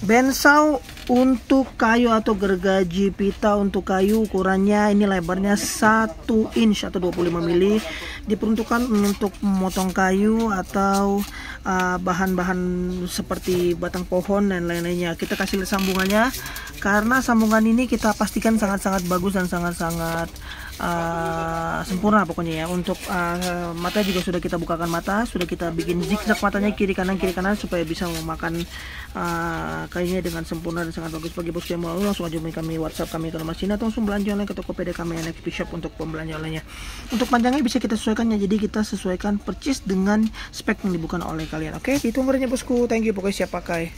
Bensau untuk kayu atau gergaji pita untuk kayu, ukurannya ini lebarnya 1 inch atau 25 mili, diperuntukkan untuk memotong kayu atau bahan-bahan seperti batang pohon dan lain-lainnya. Kita kasih sambungannya karena sambungan ini kita pastikan sangat-sangat bagus dan sangat-sangat sempurna pokoknya ya. Untuk mata juga sudah kita bukakan mata, sudah kita bikin zigzag matanya kiri kanan supaya bisa memakan kayunya dengan sempurna dan sangat bagus. Bagi bosku yang mau langsung aja hubungi kami WhatsApp kami ke nomor sini atau langsung belanja online ke Tokopedia kami NXP Shop untuk pembelanja onlinenya. Untuk panjangnya bisa kita sesuaikan ya, jadi kita sesuaikan percis dengan spek yang dibutuhkan oleh kalian. Oke, itu nomornya bosku. Thank you, pokoknya siap pakai.